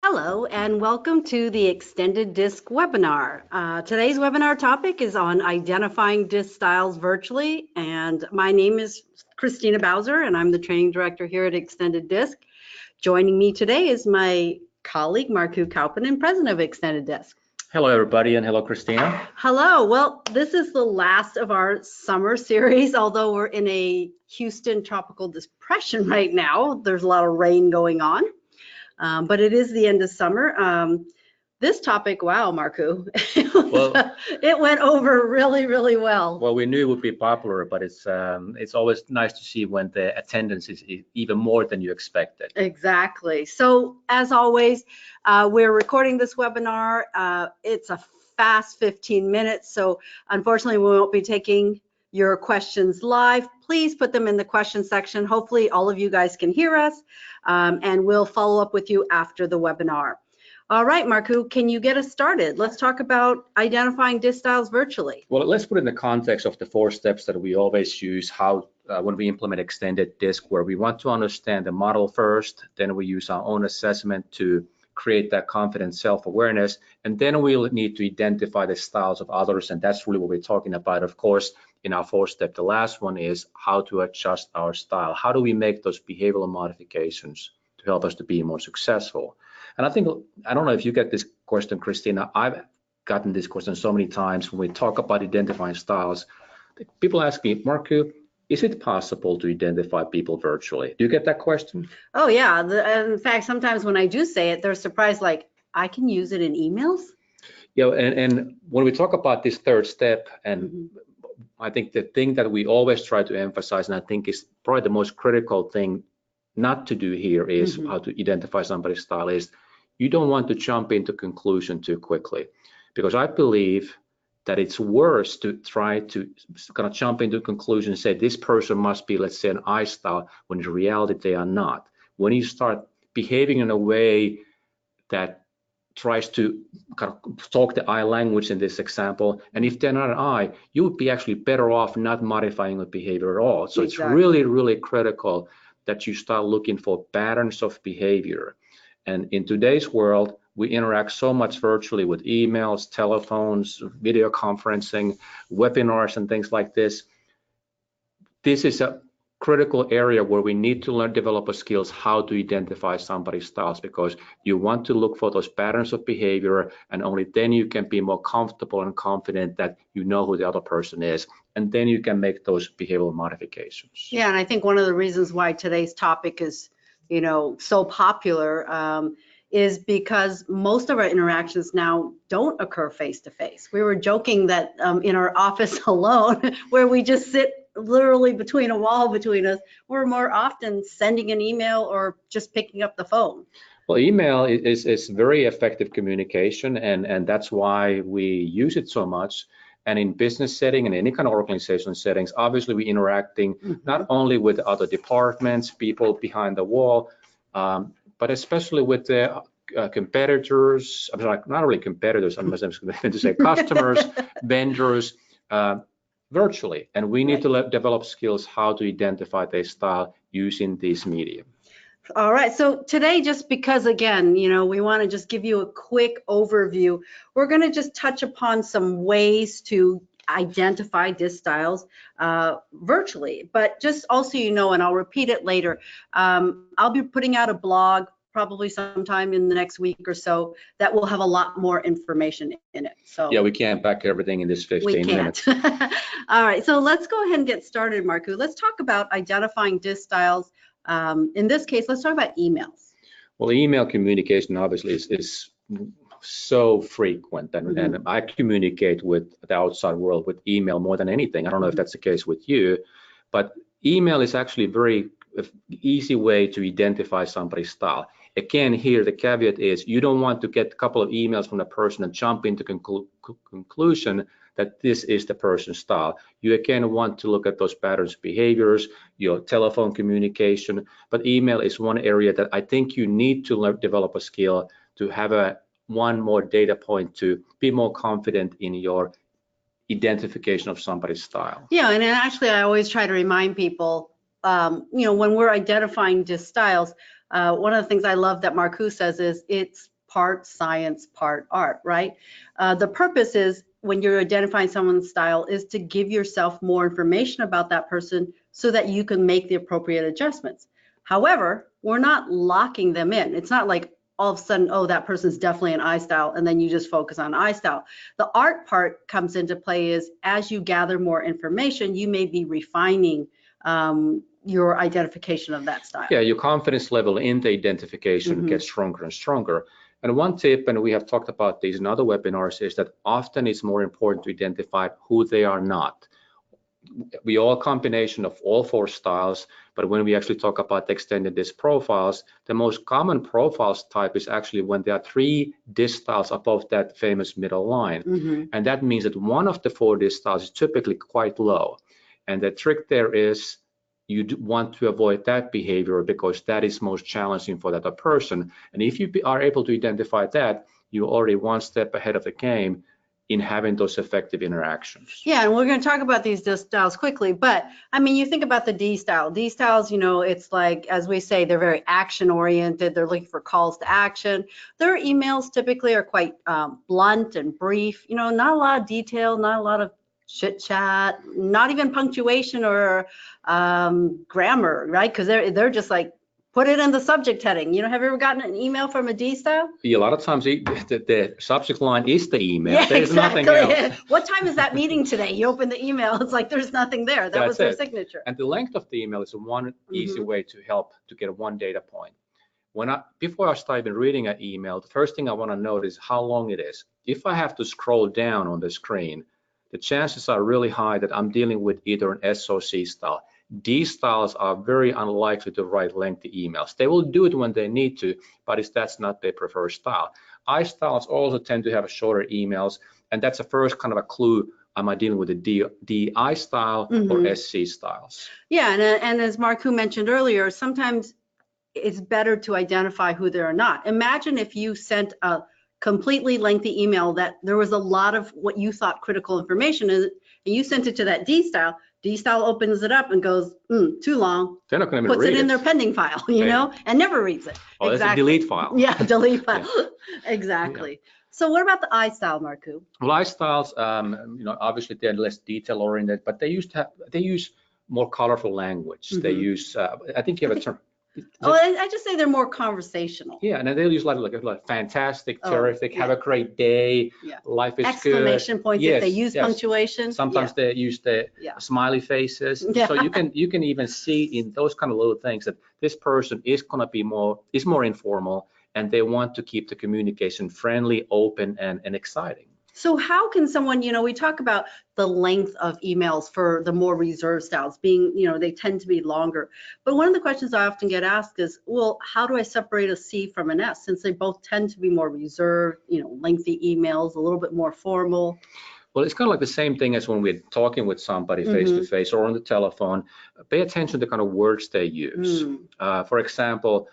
Hello and welcome to the Extended Disc webinar. Today's webinar topic is on identifying disc styles virtually, and my name is Christina Bowser and I'm the training director here at Extended Disc. Joining me today is my colleague Markku Kauppanen, president of Extended Disc. Hello everybody, and hello Christina. Hello. Well, this is the last of our summer series, although we're in a Houston tropical depression right now. There's a lot of rain going on. But it is the end of summer. This topic, wow, Markku, it went over really, really well. Well, we knew it would be popular, but it's always nice to see when the attendance is even more than you expected. Exactly. So as always, we're recording this webinar. It's a fast 15 minutes. So unfortunately, we won't be taking your questions live. Please put them in the question section. Hopefully all of you guys can hear us, and we'll follow up with you after the webinar. All right, Markku, can you get us started? Let's talk about identifying disc styles virtually. Well, let's put it in the context of the 4 steps that we always use when we implement extended disc, where we want to understand the model first, then we use our own assessment to create that confident self-awareness, and then we'll need to identify the styles of others, and that's really what we're talking about. Of course, in our 4th step, the last one is how to adjust our style. How do we make those behavioral modifications to help us to be more successful? And I don't know if you get this question, Christina. I've gotten this question so many times when we talk about identifying styles. People ask me, Markku, is it possible to identify people virtually? Do you get that question? Oh yeah, in fact, sometimes when I do say it, they're surprised, like, I can use it in emails? Yeah, and when we talk about this 3rd step, and I think the thing that we always try to emphasize, and I think is probably the most critical thing not to do here is how to identify somebody's style, is you don't want to jump into conclusion too quickly, because I believe that it's worse to try to kind of jump into conclusion and say this person must be, let's say, an I style, when in reality they are not. When you start behaving in a way that tries to kind of talk the I language in this example, and if they're not an I, you would be actually better off not modifying the behavior at all. So It's really, really critical that you start looking for patterns of behavior. And in today's world, we interact so much virtually with emails, telephones, video conferencing, webinars, and things like this. This is a critical area where we need to develop skills how to identify somebody's styles, because you want to look for those patterns of behavior, and only then you can be more comfortable and confident that you know who the other person is, and then you can make those behavioral modifications. Yeah, and I think one of the reasons why today's topic is, so popular is because most of our interactions now don't occur face to face. We were joking that in our office alone, where we just sit literally between a wall between us, we're more often sending an email or just picking up the phone. Well, email is very effective communication, and that's why we use it so much. And in business setting and any kind of organization settings, obviously we're interacting not only with other departments, people behind the wall, but especially with the competitors. I'm sorry, not really competitors, I'm going to say customers, vendors, virtually. And we need to develop skills how to identify their style using this medium. All right, so today, just because, again, we want to just give you a quick overview, we're going to just touch upon some ways to identify disc styles virtually. But just also, and I'll repeat it later, I'll be putting out a blog probably sometime in the next week or so that will have a lot more information in it. So yeah, we can't pack everything in this 15 minutes. All right, so let's go ahead and get started, Markku. Let's talk about identifying disc styles. In this case, let's talk about emails. Well, email communication obviously is so frequent, and I communicate with the outside world with email more than anything. I don't know if that's the case with you, but email is actually a very easy way to identify somebody's style. Again, here the caveat is you don't want to get a couple of emails from the person and jump into conclusion that this is the person's style. You again want to look at those patterns, behaviors, your telephone communication, but email is one area that I think you need to develop a skill to have one more data point to be more confident in your identification of somebody's style. Yeah, and actually I always try to remind people, when we're identifying disc styles, one of the things I love that Markku says is it's part science, part art, right? The purpose is when you're identifying someone's style is to give yourself more information about that person so that you can make the appropriate adjustments. However, we're not locking them in. It's not like all of a sudden, oh, that person's definitely an I style, and then you just focus on I style. The art part comes into play is as you gather more information, you may be refining your identification of that style. Yeah, your confidence level in the identification gets stronger and stronger. And one tip, and we have talked about these in other webinars, is that often it's more important to identify who they are not. We all a combination of all 4 styles, but when we actually talk about extended disc profiles, the most common profiles type is actually when there are 3 disc styles above that famous middle line. And that means that one of the 4 disc styles is typically quite low. And the trick there is you want to avoid that behavior because that is most challenging for that other person. And if you are able to identify that, you're already one step ahead of the game in having those effective interactions. Yeah, and we're going to talk about these disc styles quickly, but I mean, you think about the D style. D styles, you know, it's like, as we say, they're very action oriented. They're looking for calls to action. Their emails typically are quite blunt and brief, you know, not a lot of detail, not a lot of chit chat, not even punctuation or grammar, right? Because they're just like, put it in the subject heading. You know, have you ever gotten an email from a D style? Yeah, a lot of times the subject line is the email. Yeah, There's exactly. nothing else. What time is that meeting today? You open the email, it's like there's nothing there. That was their signature. And the length of the email is one easy way to help to get one data point. Before I start even reading an email, the first thing I want to note is how long it is. If I have to scroll down on the screen, the chances are really high that I'm dealing with either an S or C style. D styles are very unlikely to write lengthy emails. They will do it when they need to, but that's not their preferred style. I styles also tend to have shorter emails, and that's the first kind of a clue. Am I dealing with a DI style or SC styles? Yeah, and as Marku mentioned earlier, sometimes it's better to identify who they're not. Imagine if you sent a completely lengthy email that there was a lot of what you thought critical information is, and you sent it to that D style. D style opens it up and goes, too long. They're not going to puts read it in their pending file, you know, and never reads it. Oh, exactly. It's a delete file. Yeah, delete file. Exactly. Yeah. So what about the I style, Marku? Well, I styles, you know, obviously they're less detail oriented, but they use more colorful language. They use, I think you have a term. I just say they're more conversational. Yeah, and then they'll use like fantastic, terrific, have a great day, life is exclamation good. Points if they use punctuation. Sometimes they use the smiley faces. So you can even see in those kind of little things that this person is gonna be more informal, and they want to keep the communication friendly, open, and exciting. So how can someone, you know, we talk about the length of emails for the more reserved styles being, you know, they tend to be longer. But one of the questions I often get asked is, well, how do I separate a C from an S, since they both tend to be more reserved, you know, lengthy emails, a little bit more formal? Well, it's kind of like the same thing as when we're talking with somebody face to face or on the telephone. Pay attention to the kind of words they use. For example,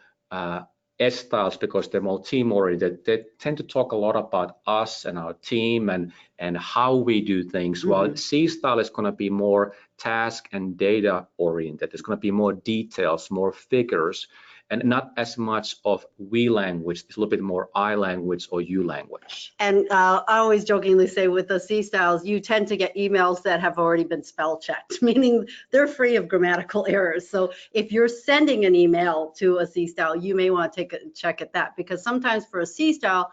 S styles, because they're more team oriented, they tend to talk a lot about us and our team and how we do things. While C style is going to be more task and data oriented. There's going to be more details, more figures, and not as much of we language. It's a little bit more I language or you language. And I always jokingly say with the C styles, you tend to get emails that have already been spell checked, meaning they're free of grammatical errors. So if you're sending an email to a C style, you may want to take a check at that, because sometimes for a C style,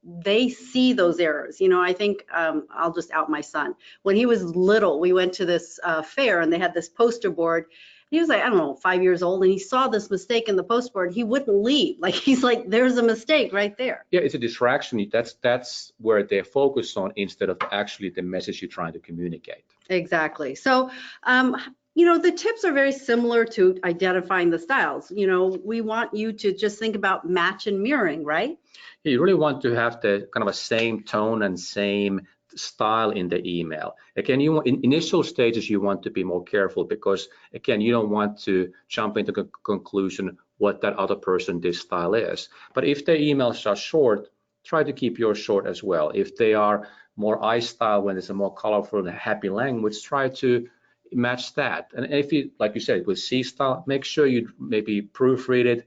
they see those errors. You know, I think I'll just out my son. When he was little, we went to this fair and they had this poster board. He was like, I don't know, 5 years old, and he saw this mistake in the post board. He wouldn't leave. Like, he's like, there's a mistake right there. Yeah, it's a distraction. That's where they're focused on instead of actually the message you're trying to communicate. Exactly. So, you know, the tips are very similar to identifying the styles. You know, we want you to just think about match and mirroring, right? Yeah, you really want to have the kind of a same tone and same style in the email. Again, in initial stages, you want to be more careful because, again, you don't want to jump into conclusion what that other person this style is. But if the emails are short, try to keep yours short as well. If they are more I style, when it's a more colorful and happy language, try to match that. And if you, like you said, with C style, make sure you maybe proofread it,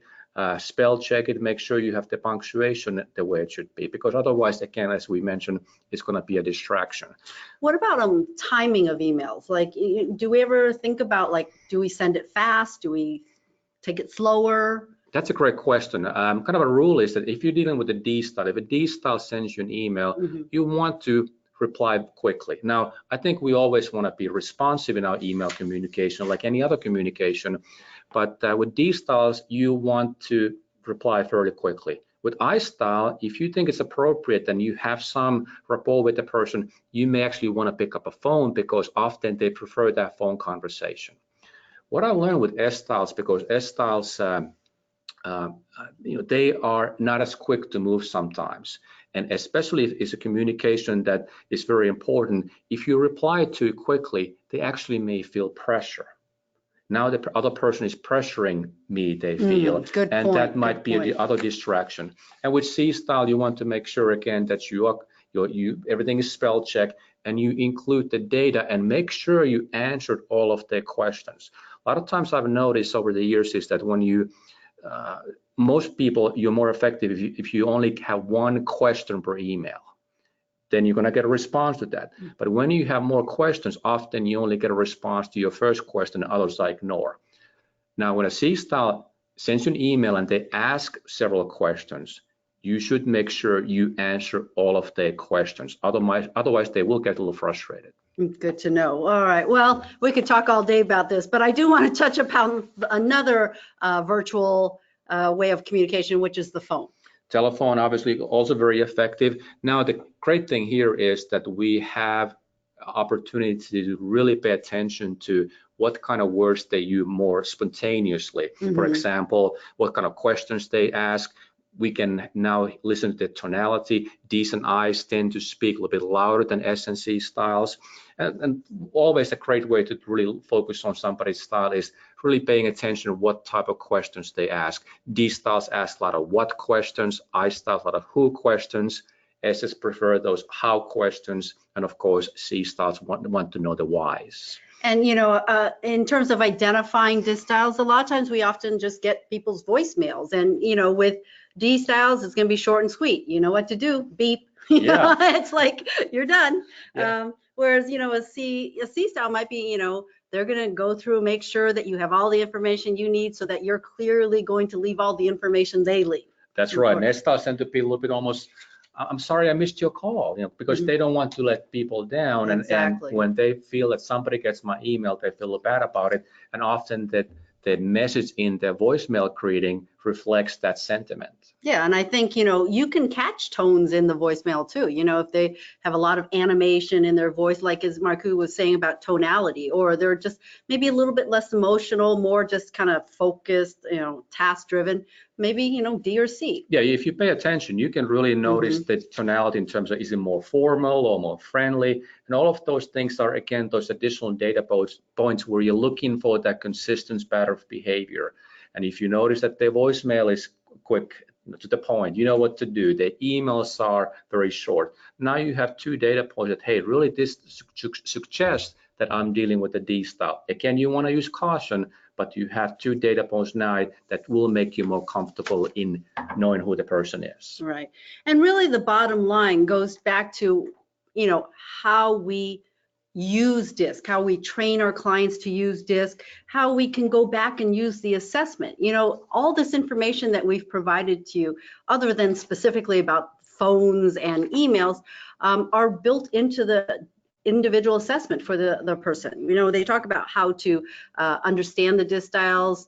spell check it, make sure you have the punctuation the way it should be, because otherwise, again, as we mentioned, it's going to be a distraction. What about timing of emails? Like, do we ever think about, like, do we send it fast? Do we take it slower? That's a great question. Kind of a rule is that if you're dealing with a D style, if a D style sends you an email, you want to reply quickly. Now, I think we always want to be responsive in our email communication, like any other communication. But with D styles, you want to reply fairly quickly. With I style, if you think it's appropriate and you have some rapport with the person, you may actually want to pick up a phone, because often they prefer that phone conversation. What I learned with S styles, because S styles, they are not as quick to move sometimes. And especially if it's a communication that is very important, if you reply too quickly, they actually may feel pressure. Now the other person is pressuring me, they feel, and point, that might be the other distraction. And with C style, you want to make sure again that everything is spell checked, and you include the data and make sure you answered all of their questions. A lot of times I've noticed over the years is that when you most people, you're more effective if you only have one question per email. Then you're going to get a response to that. But when you have more questions, often you only get a response to your first question, and others I ignore. Now, when a C style sends you an email and they ask several questions, you should make sure you answer all of their questions. Otherwise they will get a little frustrated. Good to know. All right. Well, we could talk all day about this, but I do want to touch upon another virtual way of communication, which is the phone. Telephone, obviously, also very effective. Now, the great thing here is that we have opportunity to really pay attention to what kind of words they use more spontaneously. For example, what kind of questions they ask. We can now listen to the tonality. D's and I's tend to speak a little bit louder than S and C styles. And always a great way to really focus on somebody's style is really paying attention to what type of questions they ask. D styles ask a lot of what questions, I styles a lot of who questions, S's prefer those how questions, and of course C styles want to know the whys. And in terms of identifying D styles, a lot of times we often just get people's voicemails, and with D styles, it's going to be short and sweet. You know what to do, beep. It's like you're done. Yeah. Whereas a C style might be they're going to go through, make sure that you have all the information you need, so that you're clearly going to leave all the information they leave. That's right. And S styles tend to be a little bit almost, I'm sorry I missed your call, because they don't want to let people down. Exactly. And when they feel that somebody gets my email, they feel bad about it. And often that the message in their voicemail greeting reflects that sentiment. Yeah, and I think, you can catch tones in the voicemail too. If they have a lot of animation in their voice, like as Marku was saying about tonality, or they're just maybe a little bit less emotional, more just kind of focused, task driven, maybe, D or C. Yeah, if you pay attention, you can really notice the tonality in terms of, is it more formal or more friendly? And all of those things are, again, those additional data points where you're looking for that consistent pattern of behavior. And if you notice that their voicemail is quick, to the point, you know what to do. The emails are very short. Now you have two data points that, hey, really this suggests that I'm dealing with a D style. Again, you want to use caution, but you have two data points now that will make you more comfortable in knowing who the person is. Right. And really the bottom line goes back to, how we use DISC, how we train our clients to use DISC, how we can go back and use the assessment. All this information that we've provided to you, other than specifically about phones and emails, are built into the individual assessment for the person. They talk about how to understand the DISC styles.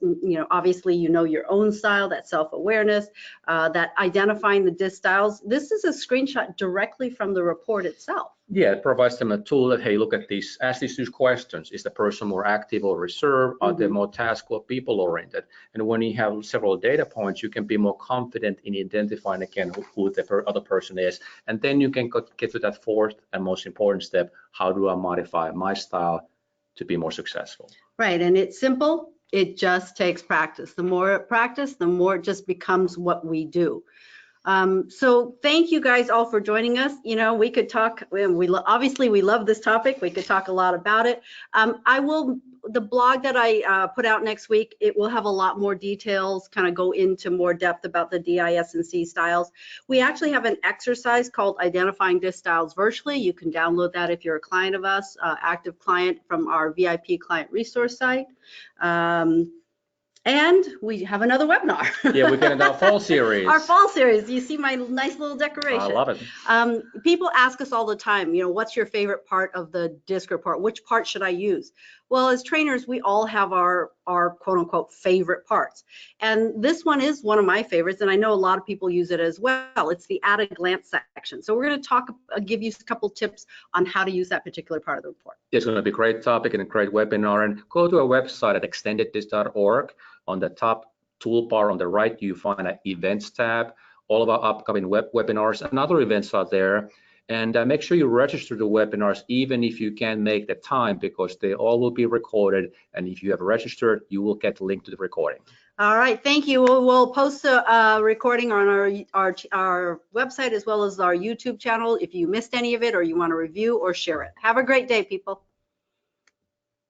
Obviously, your own style, that self-awareness, that identifying the DISC styles. This is a screenshot directly from the report itself. Yeah, it provides them a tool that, hey, look at these, ask these two questions. Is the person more active or reserved? Are they more task or people oriented? And when you have several data points, you can be more confident in identifying again who the other person is. And then you can get to that fourth and most important step. How do I modify my style to be more successful? Right, and it's simple. It just takes practice. The more practice, the more it just becomes what we do. So thank you guys all for joining us. We could talk, obviously we love this topic. We could talk a lot about it. I will the blog that I put out next week, it will have a lot more details, kind of go into more depth about the DIS and C styles. We actually have an exercise called Identifying DIS Styles Virtually. You can download that if you're a client of us, active client, from our VIP client resource site. And we have another webinar. Yeah, we're getting our fall series. Our fall series. You see my nice little decoration. I love it. People ask us all the time, what's your favorite part of the DISC report? Which part should I use? Well, as trainers, we all have our quote unquote favorite parts. And this one is one of my favorites, and I know a lot of people use it as well. It's the at a glance section. So we're going to give you a couple tips on how to use that particular part of the report. It's going to be a great topic and a great webinar. And go to our website at extendeddis.org. On the top toolbar on the right, you find an events tab. All of our upcoming webinars and other events are there. And make sure you register the webinars, even if you can't make the time, because they all will be recorded. And if you have registered, you will get the link to the recording. All right, thank you. We'll post a recording on our website as well as our YouTube channel if you missed any of it or you want to review or share it. Have a great day, people.